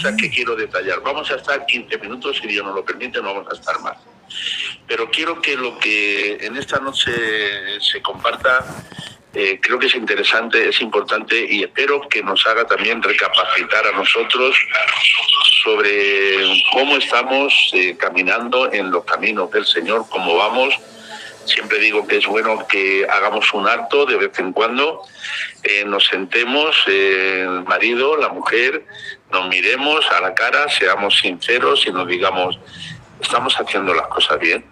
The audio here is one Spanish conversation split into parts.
cosas que quiero detallar. Vamos a estar 15 minutos, si Dios nos lo permite, no vamos a estar más. Pero quiero que lo que en esta noche se comparta, creo que es interesante, es importante, y espero que nos haga también recapacitar a nosotros sobre cómo estamos caminando en los caminos del Señor, cómo vamos. Siempre digo que es bueno que hagamos un acto de vez en cuando, nos sentemos, el marido, la mujer, nos miremos a la cara, seamos sinceros y nos digamos, ¿estamos haciendo las cosas bien?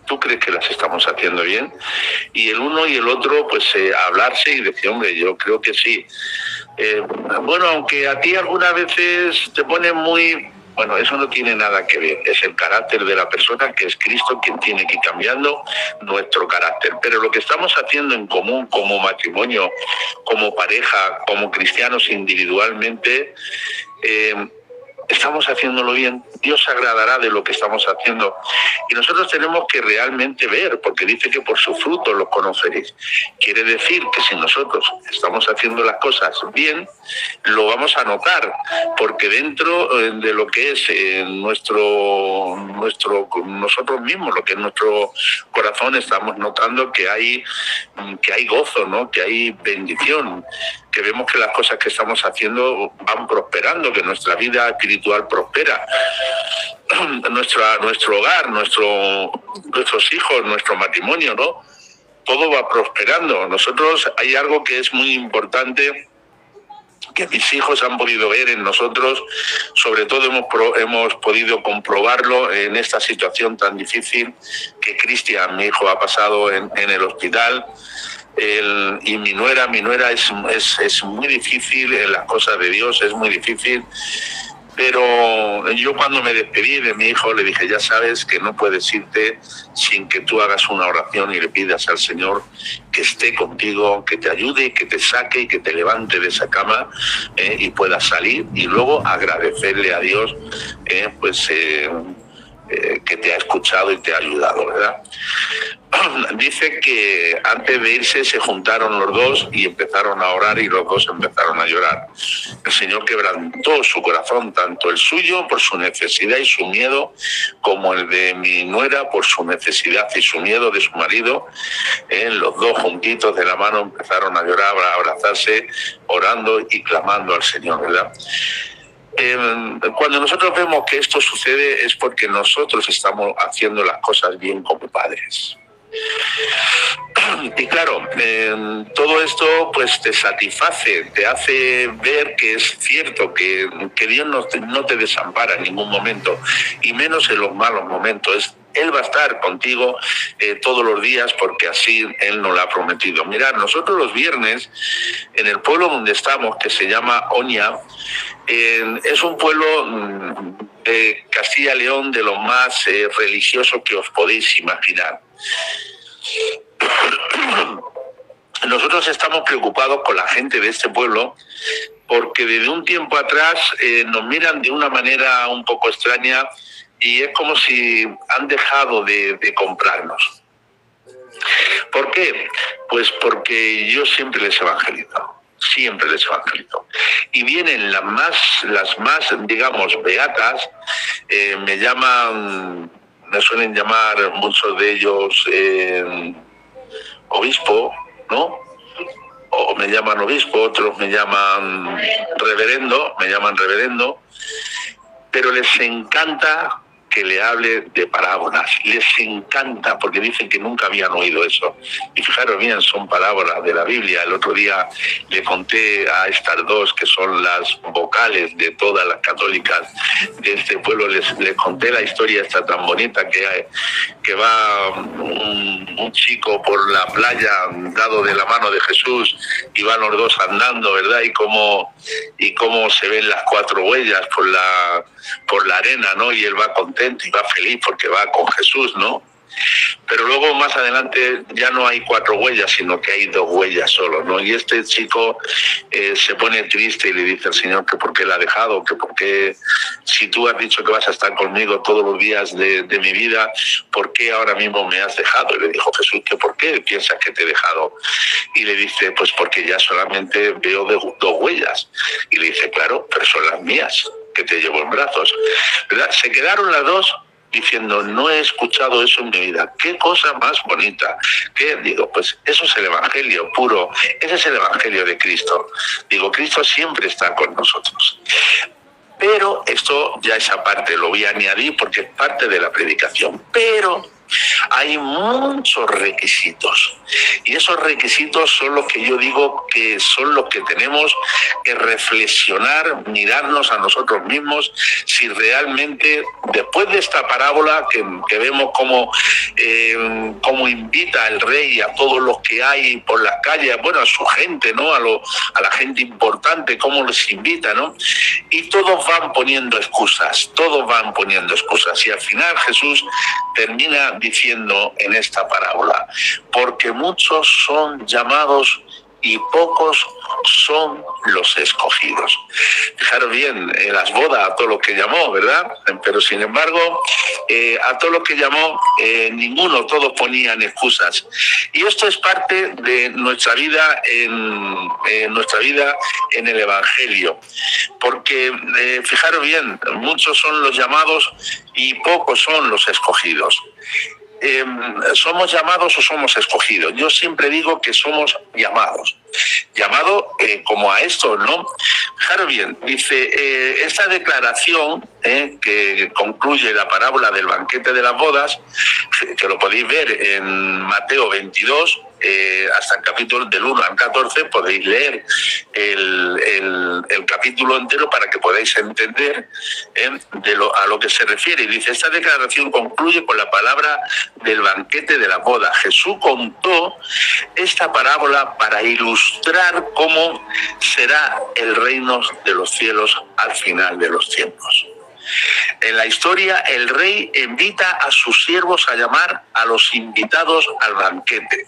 ¿Tú crees que las estamos haciendo bien? Y el uno y el otro, pues hablarse y decir, hombre, yo creo que sí. Bueno, aunque a ti algunas veces te pone muy... Bueno, eso no tiene nada que ver, es el carácter de la persona, que es Cristo quien tiene que ir cambiando nuestro carácter. Pero lo que estamos haciendo en común como matrimonio, como pareja, como cristianos individualmente, estamos haciéndolo bien. Dios se agradará de lo que estamos haciendo. Y nosotros tenemos que realmente ver, porque dice que por sus frutos los conoceréis. Quiere decir que si nosotros estamos haciendo las cosas bien, lo vamos a notar, porque dentro de lo que es nosotros mismos, lo que es nuestro corazón, estamos notando que hay gozo, ¿no? Que hay bendición, que vemos que las cosas que estamos haciendo van prosperando, que nuestra vida espiritual prospera, nuestro hogar, nuestros hijos, nuestro matrimonio, ¿no? Todo va prosperando. Nosotros, hay algo que es muy importante, que mis hijos han podido ver en nosotros, sobre todo hemos podido comprobarlo en esta situación tan difícil que Cristian, mi hijo, ha pasado en el hospital. Y mi nuera es muy difícil en las cosas de Dios, es muy difícil. Pero yo cuando me despedí de mi hijo le dije, ya sabes que no puedes irte sin que tú hagas una oración y le pidas al Señor que esté contigo, que te ayude, que te saque y que te levante de esa cama y puedas salir, y luego agradecerle a Dios que te ha escuchado y te ha ayudado, ¿verdad? Dice que antes de irse se juntaron los dos y empezaron a orar, y los dos empezaron a llorar. El Señor quebrantó su corazón, tanto el suyo por su necesidad y su miedo, como el de mi nuera por su necesidad y su miedo de su marido. Los dos juntitos de la mano empezaron a llorar, a abrazarse, orando y clamando al Señor, ¿verdad? Cuando nosotros vemos que esto sucede es porque nosotros estamos haciendo las cosas bien como padres. Y claro, todo esto pues te satisface, te hace ver que es cierto que Dios no te desampara en ningún momento, y menos en los malos momentos. Él va a estar contigo todos los días, porque así Él nos lo ha prometido. Mirad, nosotros los viernes, en el pueblo donde estamos, que se llama Oña, es un pueblo de Castilla y León, de los más religiosos que os podéis imaginar. Nosotros estamos preocupados con la gente de este pueblo, porque desde un tiempo atrás nos miran de una manera un poco extraña, y es como si han dejado de comprarnos. ¿Por qué? Pues porque yo siempre les evangelizo. Siempre les evangelizo. Y vienen las más, digamos, beatas, me suelen llamar muchos de ellos obispo, ¿no? O me llaman obispo, otros me llaman reverendo, pero les encanta que le hable de parábolas, les encanta, porque dicen que nunca habían oído eso. Y fijaros bien, son parábolas de la Biblia. El otro día le conté a estas dos, que son las vocales de todas las católicas de este pueblo, les conté la historia esta tan bonita, que va un chico por la playa dado de la mano de Jesús, y van los dos andando, ¿verdad? Y cómo se ven las 4 huellas por la arena, ¿no? Y él va contento y va feliz porque va con Jesús, ¿no? Pero luego más adelante ya no hay 4 huellas, sino que hay 2 huellas solo, ¿no? Y este chico se pone triste y le dice al Señor que por qué la ha dejado, que por qué, si tú has dicho que vas a estar conmigo todos los días de mi vida, ¿por qué ahora mismo me has dejado? Y le dijo Jesús que por qué piensas que te he dejado. Y le dice, pues porque ya solamente veo 2 huellas. Y le dice, claro, pero son las mías. que te llevo en brazos, ¿verdad? Se quedaron las dos diciendo, no he escuchado eso en mi vida. Qué cosa más bonita. ¿Qué? Digo, pues eso es el Evangelio puro. Ese es el Evangelio de Cristo. Digo, Cristo siempre está con nosotros. Pero esto ya esa parte lo voy a añadir porque es parte de la predicación. Pero hay muchos requisitos y esos requisitos son los que yo digo que son los que tenemos que reflexionar, mirarnos a nosotros mismos si realmente después de esta parábola que vemos cómo invita el rey a todos los que hay por las calles, bueno, a su gente, ¿no? A la gente importante, cómo les invita, ¿no? Y todos van poniendo excusas y al final Jesús termina diciendo en esta parábola, porque muchos son llamados y pocos son los escogidos. Fijaros bien, en las bodas a todos los que llamó, ¿verdad? Pero sin embargo, a todos los que llamó, ninguno, todos ponían excusas. Y esto es parte de nuestra vida en el Evangelio. Porque, fijaros bien, muchos son los llamados y pocos son los escogidos. ¿Somos llamados o somos escogidos? Yo siempre digo que somos llamados. Llamado como a esto, ¿no? Fijaros bien, dice, esta declaración que concluye la parábola del banquete de las bodas, que lo podéis ver en Mateo 22, hasta el capítulo del 1 al 14, podéis leer el capítulo entero para que podáis entender a lo que se refiere. Y dice, esta declaración concluye con la palabra del banquete de la boda. Jesús contó esta parábola para ilustrar cómo será el reino de los cielos al final de los tiempos. En la historia, el rey invita a sus siervos a llamar a los invitados al banquete.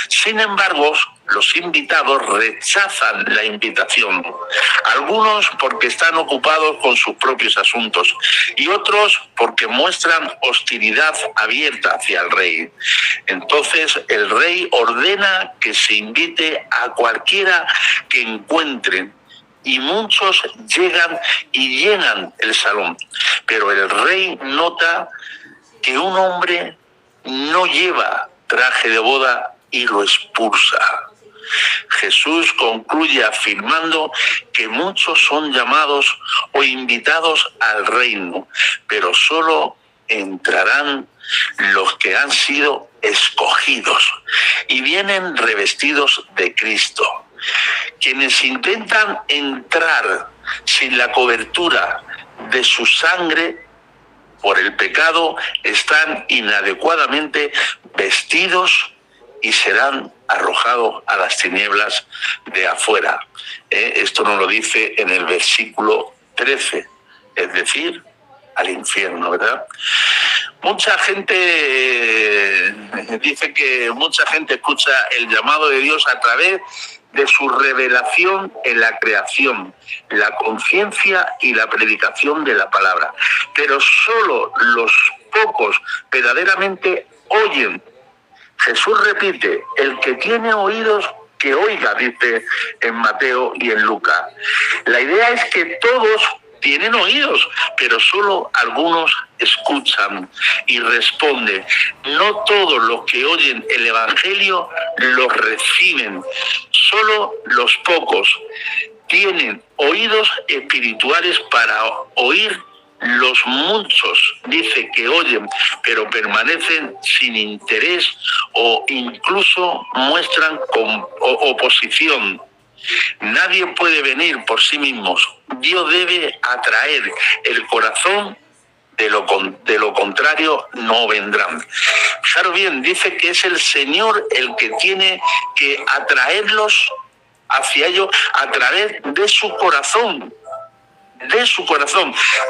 Sin embargo, los invitados rechazan la invitación. Algunos porque están ocupados con sus propios asuntos y otros porque muestran hostilidad abierta hacia el rey. Entonces, el rey ordena que se invite a cualquiera que encuentren. Y muchos llegan y llenan el salón. Pero el rey nota que un hombre no lleva traje de boda y lo expulsa. Jesús concluye afirmando que muchos son llamados o invitados al reino, pero solo entrarán los que han sido escogidos y vienen revestidos de Cristo. Quienes intentan entrar sin la cobertura de su sangre por el pecado están inadecuadamente vestidos y serán arrojados a las tinieblas de afuera. Esto nos lo dice en el versículo 13, es decir, al infierno, ¿verdad? Mucha gente dice que mucha gente escucha el llamado de Dios a través de su revelación en la creación, la conciencia y la predicación de la palabra. Pero solo los pocos verdaderamente oyen. Jesús repite, el que tiene oídos, que oiga, dice en Mateo y en Lucas. La idea es que todos tienen oídos, pero solo algunos escuchan y responden. No todos los que oyen el Evangelio lo reciben, solo los pocos tienen oídos espirituales para oír. Los muchos, dice, que oyen, pero permanecen sin interés o incluso muestran oposición. Nadie puede venir por sí mismos. Dios debe atraer el corazón, de lo contrario no vendrán. Fijaros bien, dice que es el Señor el que tiene que atraerlos hacia ellos a través de su corazón.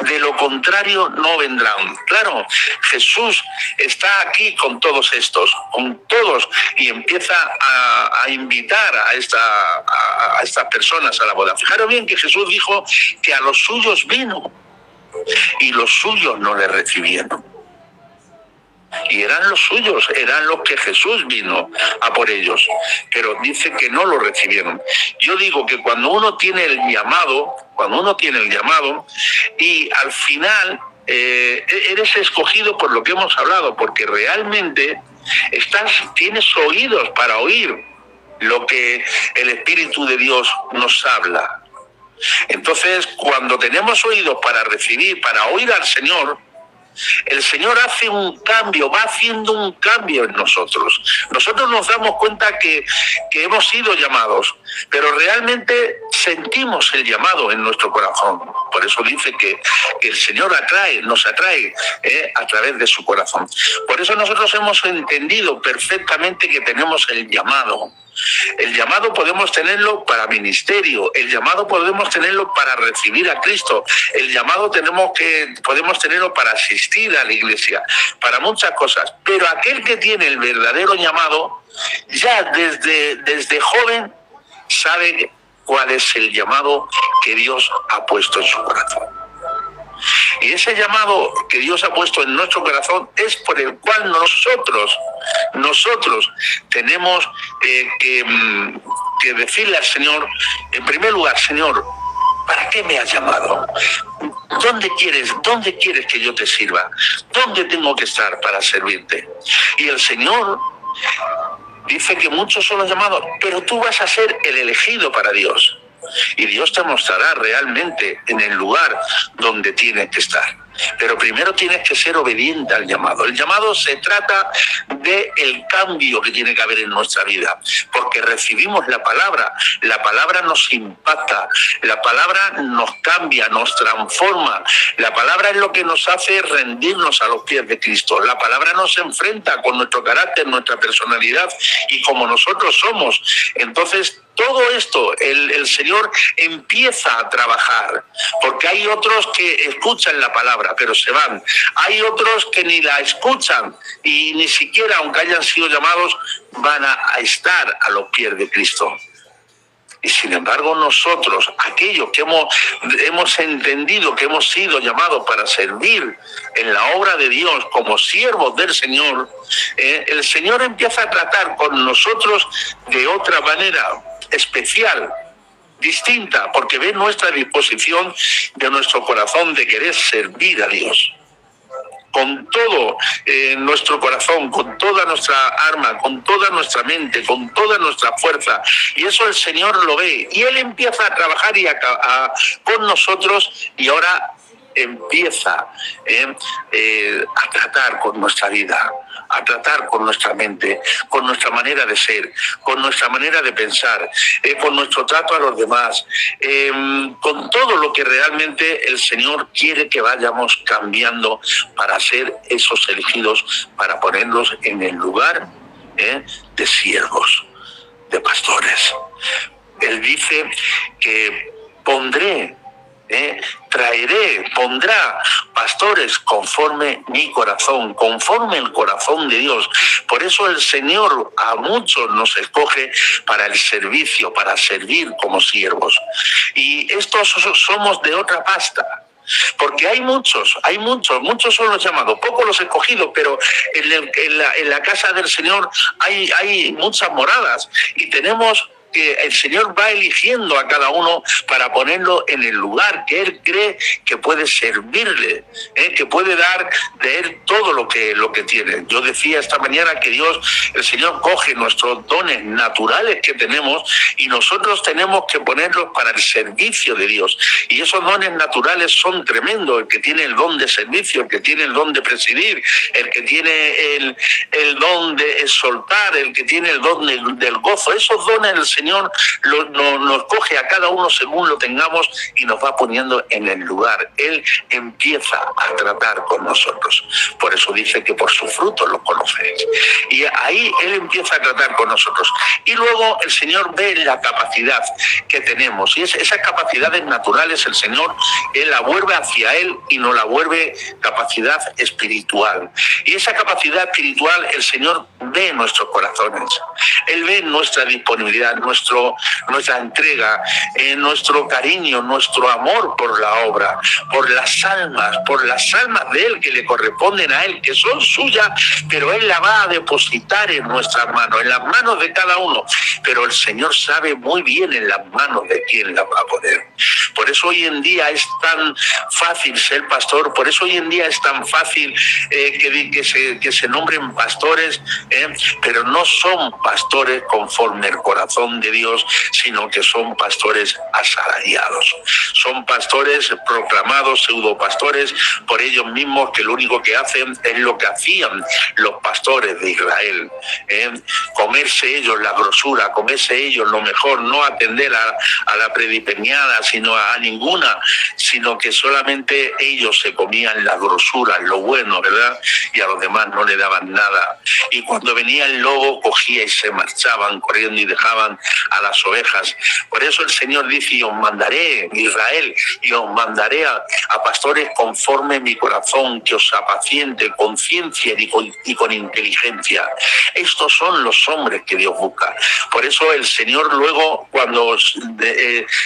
De lo contrario no vendrán. Claro, Jesús está aquí con todos y empieza a invitar a estas personas a la boda. Fijaros bien que Jesús dijo que a los suyos vino y los suyos no le recibieron. y eran los suyos, eran los que Jesús vino a por ellos, pero dice que no lo recibieron. Yo digo que cuando uno tiene el llamado y al final eres escogido por lo que hemos hablado, porque realmente tienes oídos para oír lo que el Espíritu de Dios nos habla. Entonces, cuando tenemos oídos para recibir, para oír al Señor, el Señor hace un cambio, va haciendo un cambio en nosotros. Nosotros nos damos cuenta que hemos sido llamados, pero realmente sentimos el llamado en nuestro corazón. Por eso dice que el Señor nos atrae a través de su corazón. Por eso nosotros hemos entendido perfectamente que tenemos el llamado. El llamado podemos tenerlo para ministerio, el llamado podemos tenerlo para recibir a Cristo, el llamado podemos tenerlo para asistir a la iglesia, para muchas cosas. Pero aquel que tiene el verdadero llamado, ya desde joven sabe cuál es el llamado que Dios ha puesto en su corazón. Y ese llamado que Dios ha puesto en nuestro corazón es por el cual nosotros tenemos que decirle al Señor, en primer lugar: Señor, ¿para qué me has llamado? ¿Dónde quieres que yo te sirva? ¿Dónde tengo que estar para servirte? Y el Señor dice que muchos son los llamados, pero tú vas a ser el elegido para Dios. Y Dios te mostrará realmente en el lugar donde tienes que estar. Pero primero tienes que ser obediente al llamado. El llamado se trata del cambio que tiene que haber en nuestra vida, porque recibimos la palabra nos impacta, la palabra nos cambia, nos transforma, la palabra es lo que nos hace rendirnos a los pies de Cristo, la palabra nos enfrenta con nuestro carácter, nuestra personalidad y como nosotros somos. Entonces, todo esto el Señor empieza a trabajar, porque hay otros que escuchan la palabra pero se van, hay otros que ni la escuchan y ni siquiera, aunque hayan sido llamados, van a estar a los pies de Cristo. Y sin embargo nosotros, aquellos que hemos entendido que hemos sido llamados para servir en la obra de Dios como siervos del Señor, el Señor empieza a tratar con nosotros de otra manera especial, distinta, porque ve nuestra disposición de nuestro corazón de querer servir a Dios. Con todo nuestro corazón, con toda nuestra alma, con toda nuestra mente, con toda nuestra fuerza. Y eso el Señor lo ve. Y Él empieza a trabajar con nosotros y ahora empieza a tratar con nuestra vida, a tratar con nuestra mente, con nuestra manera de ser, con nuestra manera de pensar, con nuestro trato a los demás, con todo lo que realmente el Señor quiere que vayamos cambiando para ser esos elegidos, para ponerlos en el lugar de siervos, de pastores. Él dice que pondrá pastores conforme mi corazón, conforme el corazón de Dios. Por eso el Señor a muchos nos escoge para el servicio, para servir como siervos. Y estos somos de otra pasta. Porque hay muchos son los llamados, pocos los escogidos, pero en la casa del Señor hay muchas moradas y tenemos que el Señor va eligiendo a cada uno para ponerlo en el lugar que Él cree que puede servirle, que puede dar de Él todo lo que tiene. Yo decía esta mañana que el Señor coge nuestros dones naturales que tenemos y nosotros tenemos que ponerlos para el servicio de Dios. Y esos dones naturales son tremendos. El que tiene el don de servicio, el que tiene el don de presidir, el que tiene el don de exhortar, el que tiene el don del gozo. Esos dones el Señor nos coge a cada uno según lo tengamos y nos va poniendo en el lugar. Él empieza a tratar con nosotros. Por eso dice que por sus frutos los conocéis. Y ahí Él empieza a tratar con nosotros. Y luego el Señor ve la capacidad que tenemos. Y esas capacidades naturales el Señor, Él la vuelve hacia Él y nos la vuelve capacidad espiritual. Y esa capacidad espiritual el Señor ve en nuestros corazones. Él ve nuestra disponibilidad, nuestra nuestra entrega, nuestro cariño, nuestro amor por la obra, por las almas de Él que le corresponden a Él, que son suyas, pero Él la va a depositar en nuestras manos, en las manos de cada uno. Pero el Señor sabe muy bien en las manos de quién la va a poner. Por eso hoy en día es tan fácil ser pastor, por eso hoy en día es tan fácil que se nombren pastores, pero no son pastores conforme el corazón de Dios, sino que son pastores asalariados. Son pastores proclamados, pseudopastores, por ellos mismos, que lo único que hacen es lo que hacían los pastores de Israel. Comerse ellos la grosura, comerse ellos lo mejor, no atender a la predipeñada, sino a ninguna, sino que solamente ellos se comían la grosura, lo bueno, ¿verdad? Y a los demás no le daban nada. Y cuando venía el lobo, cogía y se marchaban corriendo y dejaban a las ovejas. Por eso el Señor dice: y os mandaré, Israel, y os mandaré a pastores conforme mi corazón, que os apaciente con ciencia y con inteligencia. Estos son los hombres que Dios busca. Por eso el Señor luego, cuando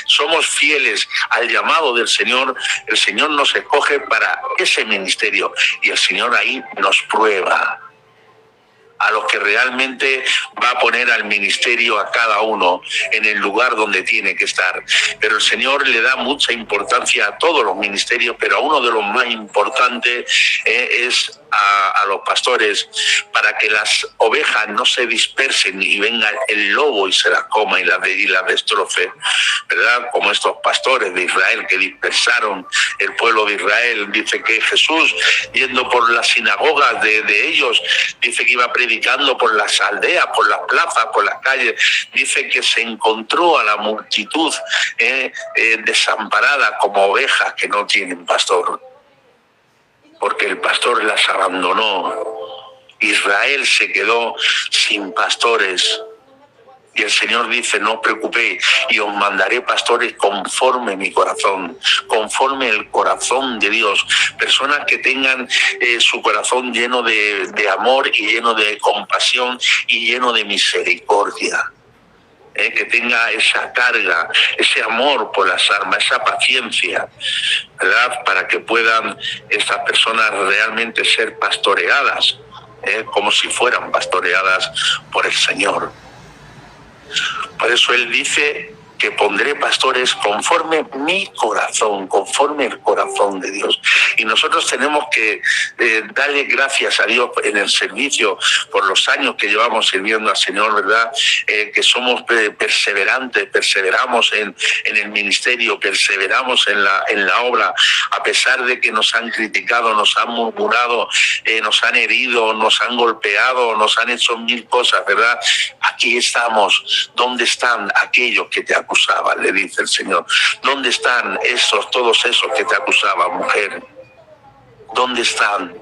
somos fieles al llamado del Señor, el Señor nos escoge para ese ministerio, y el Señor ahí nos prueba a los que realmente va a poner al ministerio a cada uno en el lugar donde tiene que estar. Pero el Señor le da mucha importancia a todos los ministerios, pero a uno de los más importantes es a los pastores, para que las ovejas no se dispersen y venga el lobo y se las coma y las destroce, ¿verdad? Como estos pastores de Israel que dispersaron el pueblo de Israel. Dice que Jesús, yendo por las sinagogas de ellos, dice que iba predicando por las aldeas, por las plazas, por las calles. Dice que se encontró a la multitud desamparada como ovejas que no tienen pastor, porque el pastor las abandonó. Israel se quedó sin pastores. Y el Señor dice: no os preocupéis, y os mandaré pastores conforme mi corazón, conforme el corazón de Dios. Personas que tengan su corazón lleno de amor y lleno de compasión y lleno de misericordia. Que tenga esa carga, ese amor por las almas, esa paciencia, ¿verdad? Para que puedan estas personas realmente ser pastoreadas, como si fueran pastoreadas por el Señor. Por eso Él dice que pondré pastores conforme mi corazón, conforme el corazón de Dios. Y nosotros tenemos que darle gracias a Dios en el servicio, por los años que llevamos sirviendo al Señor, ¿verdad? Que somos perseverantes, perseveramos en el ministerio, perseveramos en la obra, a pesar de que nos han criticado, nos han murmurado, nos han herido, nos han golpeado, nos han hecho mil cosas, ¿verdad? Aquí estamos. ¿Dónde están aquellos que te acusaban? Le dice el Señor. ¿Dónde están todos esos que te acusaban, mujer? ¿Dónde están?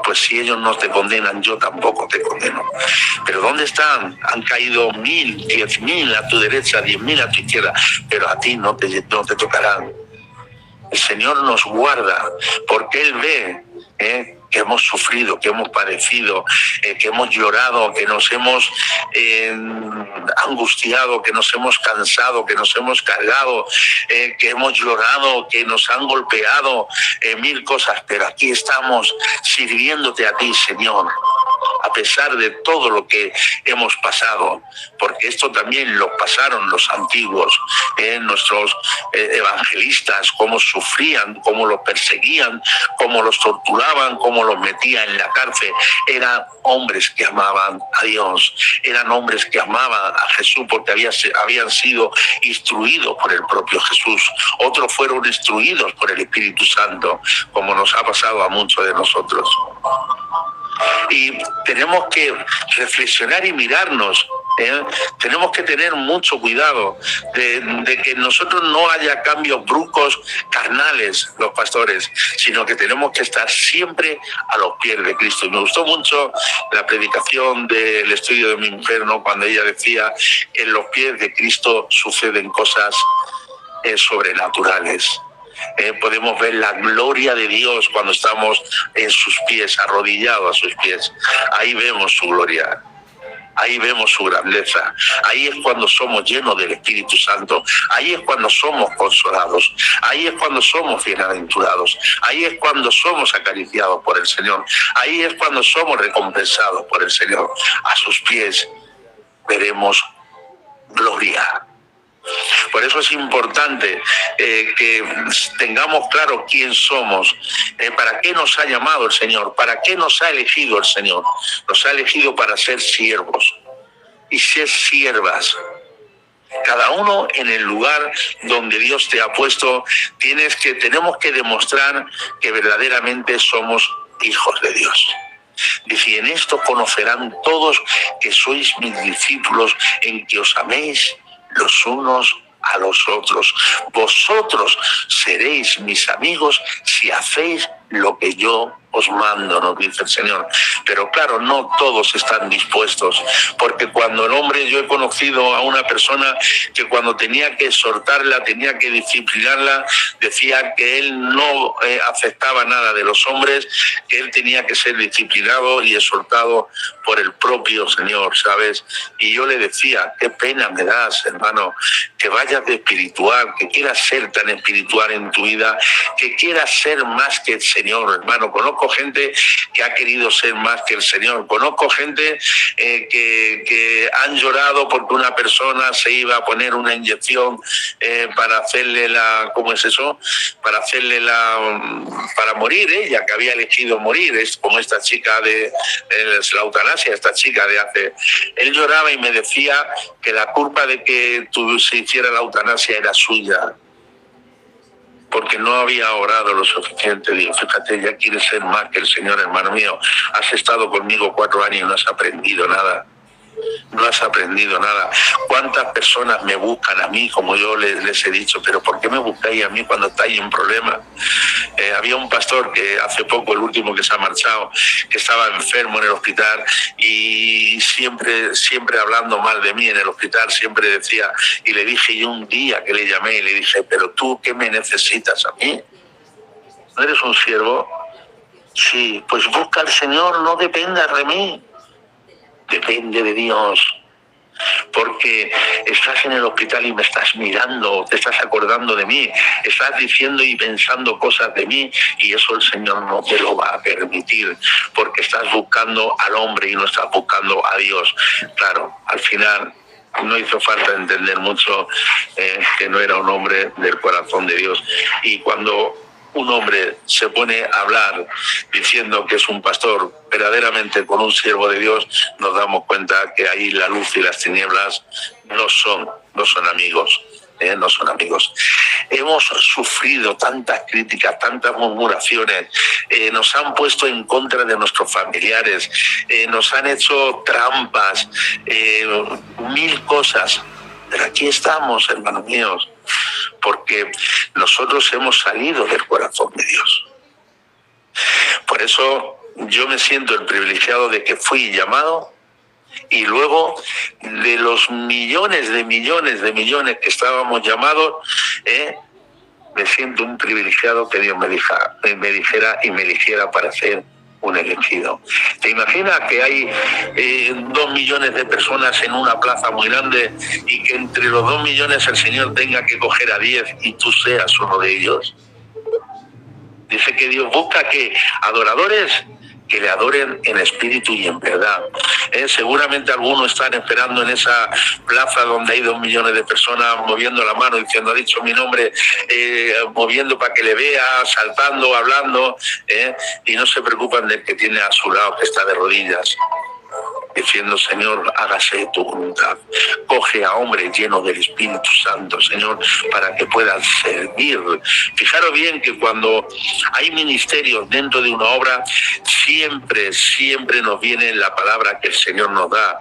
Pues si ellos no te condenan, yo tampoco te condeno. Pero ¿dónde están? Han caído 1,000, 10,000 a tu derecha, 10,000 a tu izquierda, pero a ti no te tocarán. El Señor nos guarda porque Él ve que hemos sufrido, que hemos padecido, que hemos llorado, que nos hemos angustiado, que nos hemos cansado, que nos hemos cargado, que hemos llorado, que nos han golpeado, mil cosas, pero aquí estamos sirviéndote a ti, Señor, a pesar de todo lo que hemos pasado, porque esto también lo pasaron los antiguos, nuestros evangelistas, cómo sufrían, cómo los perseguían, cómo los torturaban, cómo los metían en la cárcel. Eran hombres que amaban a Dios, eran hombres que amaban a Jesús porque habían sido instruidos por el propio Jesús. Otros fueron instruidos por el Espíritu Santo, como nos ha pasado a muchos de nosotros. Y tenemos que reflexionar y mirarnos. Tenemos que tener mucho cuidado de que nosotros no haya cambios bruscos carnales, los pastores, sino que tenemos que estar siempre a los pies de Cristo. Y me gustó mucho la predicación del estudio de mi mujer, ¿no? Cuando ella decía que en los pies de Cristo suceden cosas sobrenaturales. Podemos ver la gloria de Dios cuando estamos en sus pies, arrodillados a sus pies. Ahí vemos su gloria. Ahí vemos su grandeza. Ahí es cuando somos llenos del Espíritu Santo. Ahí es cuando somos consolados. Ahí es cuando somos bienaventurados. Ahí es cuando somos acariciados por el Señor. Ahí es cuando somos recompensados por el Señor. A sus pies veremos gloria. Por eso es importante que tengamos claro quién somos, para qué nos ha llamado el Señor, para qué nos ha elegido el Señor. Nos ha elegido para ser siervos y ser siervas. Cada uno en el lugar donde Dios te ha puesto, tenemos que demostrar que verdaderamente somos hijos de Dios. Dice, en esto conocerán todos que sois mis discípulos, en que os améis los unos a los otros. Vosotros seréis mis amigos si hacéis lo que yo os mando, nos dice el Señor. Pero claro, no todos están dispuestos, porque cuando yo he conocido a una persona que cuando tenía que exhortarla, tenía que disciplinarla, decía que él no aceptaba nada de los hombres, que él tenía que ser disciplinado y exhortado por el propio Señor, ¿sabes? Y yo le decía, qué pena me das, hermano, que vayas de espiritual, que quieras ser tan espiritual en tu vida, que quieras ser más que el Señor, hermano. Conozco gente que ha querido ser más que el Señor. Conozco gente que han llorado porque una persona se iba a poner una inyección para hacerle ¿cómo es eso? Para morir ella, que había elegido morir. Es como esta chica de la eutanasia, esta chica de hace... Él lloraba y me decía que la culpa de que se hiciera la eutanasia era suya, porque no había orado lo suficiente. Digo, fíjate, ya quieres ser más que el Señor, hermano mío. Has estado conmigo 4 años y no has aprendido nada. No has aprendido nada. ¿Cuántas personas me buscan a mí, como yo les he dicho? Pero ¿por qué me buscáis a mí cuando estáis en problemas? Había un pastor que hace poco, el último que se ha marchado, que estaba enfermo en el hospital y siempre hablando mal de mí en el hospital, siempre decía, y le dije yo un día que le llamé y le dije, pero tú, ¿qué me necesitas a mí? ¿No eres un siervo? Sí, pues busca al Señor, no dependas de mí. Depende de Dios, porque estás en el hospital y me estás mirando, te estás acordando de mí, estás diciendo y pensando cosas de mí, y eso el Señor no te lo va a permitir, porque estás buscando al hombre y no estás buscando a Dios. Claro, al final no hizo falta entender mucho que no era un hombre del corazón de Dios. Y cuando un hombre se pone a hablar diciendo que es un pastor verdaderamente con un siervo de Dios, nos damos cuenta que ahí la luz y las tinieblas no son amigos. No son amigos. Hemos sufrido tantas críticas, tantas murmuraciones, nos han puesto en contra de nuestros familiares, nos han hecho trampas, 1000 cosas. Pero aquí estamos, hermanos míos, porque nosotros hemos salido del corazón de Dios. Por eso yo me siento el privilegiado de que fui llamado, y luego de los millones que estábamos llamados, me siento un privilegiado que Dios me dijera y me eligiera para ser un elegido. ¿Te imaginas que hay 2 millones de personas en una plaza muy grande y que entre los 2 millones el Señor tenga que coger a 10 y tú seas uno de ellos? Dice que Dios busca que adoradores que le adoren en espíritu y en verdad. Seguramente algunos están esperando en esa plaza donde hay 2 millones de personas moviendo la mano, diciendo, ha dicho mi nombre, moviendo para que le vea, saltando, hablando, y no se preocupan del que tiene a su lado, que está de rodillas, diciendo, Señor, hágase tu voluntad. Coge a hombres llenos del Espíritu Santo, Señor, para que puedan servir. Fijaros bien que cuando hay ministerios dentro de una obra, siempre nos viene la palabra que el Señor nos da.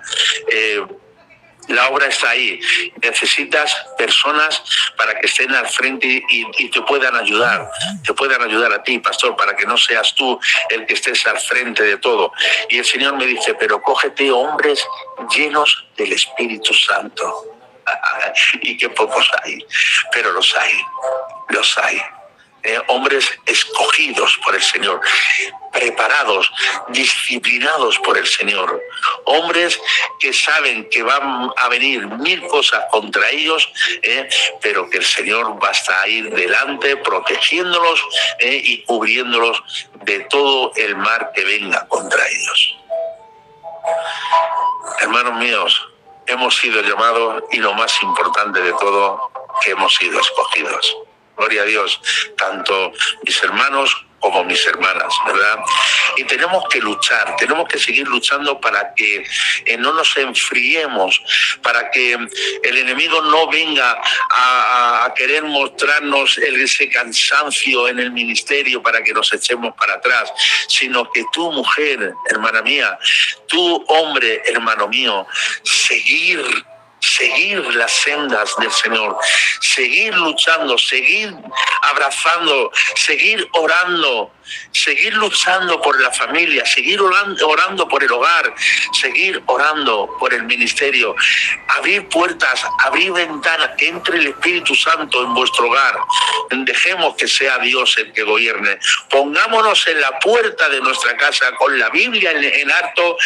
La obra está ahí. Necesitas personas para que estén al frente y te puedan ayudar. Te puedan ayudar a ti, pastor, para que no seas tú el que estés al frente de todo. Y el Señor me dice, pero cógete hombres llenos del Espíritu Santo. Y qué pocos hay, pero los hay. hombres escogidos por el Señor, preparados, disciplinados por el Señor, hombres que saben que van a venir 1000 cosas contra ellos, pero que el Señor va a estar ahí delante, protegiéndolos y cubriéndolos de todo el mal que venga contra ellos. Hermanos míos, hemos sido llamados y lo más importante de todo, que hemos sido escogidos. Gloria a Dios, tanto mis hermanos como mis hermanas, ¿verdad? Y tenemos que luchar, tenemos que seguir luchando para que no nos enfriemos, para que el enemigo no venga a querer mostrarnos ese cansancio en el ministerio para que nos echemos para atrás, sino que tú, mujer, hermana mía, tú, hombre, hermano mío, seguir las sendas del Señor, seguir luchando, seguir abrazando, seguir orando, seguir luchando por la familia, seguir orando por el hogar, seguir orando por el ministerio, abrir puertas, abrir ventanas, que entre el Espíritu Santo en vuestro hogar. Dejemos que sea Dios el que gobierne. Pongámonos en la puerta de nuestra casa con la Biblia en alto,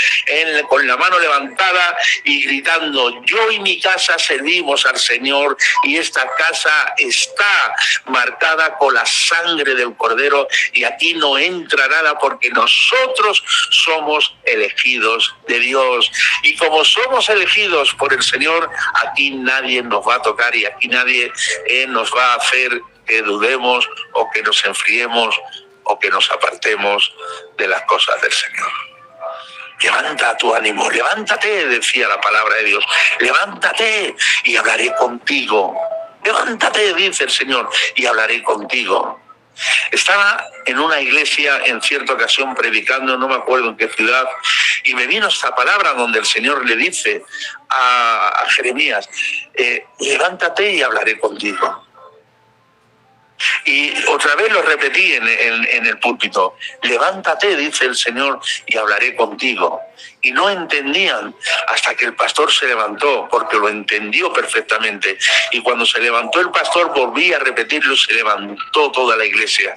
con la mano levantada y gritando: yo y mi casa servimos al Señor, y esta casa está marcada con la sangre del Cordero, y aquí no entra nada, porque nosotros somos elegidos de Dios, y como somos elegidos por el Señor, aquí nadie nos va a tocar, y aquí nadie nos va a hacer que dudemos o que nos enfriemos o que nos apartemos de las cosas del Señor. Levanta tu ánimo, levántate, decía la palabra de Dios, levántate y hablaré contigo. Levántate, dice el Señor, y hablaré contigo. Estaba en una iglesia en cierta ocasión predicando, no me acuerdo en qué ciudad, y me vino esta palabra donde el Señor le dice a Jeremías: levántate y hablaré contigo. Y otra vez lo repetí en el púlpito: levántate, dice el Señor, y hablaré contigo. Y no entendían hasta que el pastor se levantó, porque lo entendió perfectamente. Y cuando se levantó el pastor, volví a repetirlo, se levantó toda la iglesia.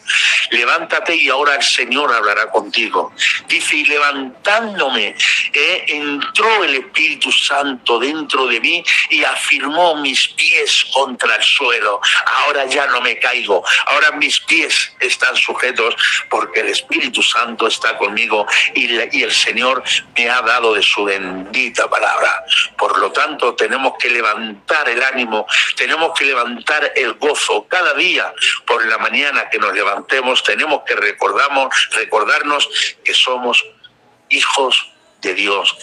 Levántate y ahora el Señor hablará contigo. Dice: y levantándome, entró el Espíritu Santo dentro de mí y afirmó mis pies contra el suelo. Ahora ya no me caigo, ahora mis pies están sujetos, porque el Espíritu Santo está conmigo y el Señor me ha dado de su bendita palabra. Por lo tanto, tenemos que levantar el ánimo, tenemos que levantar el gozo. Cada día por la mañana que nos levantemos, tenemos que recordarnos que somos hijos de Dios,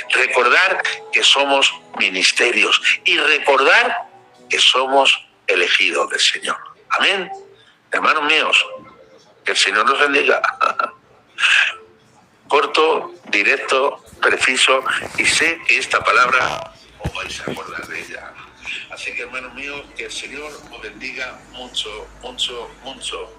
recordar que somos ministerios y recordar que somos elegidos del Señor. Amén. Hermanos míos, que el Señor nos bendiga. Corto, directo, preciso, y sé que esta palabra os vais a acordar de ella. Así que, hermanos míos, que el Señor os bendiga mucho, mucho, mucho.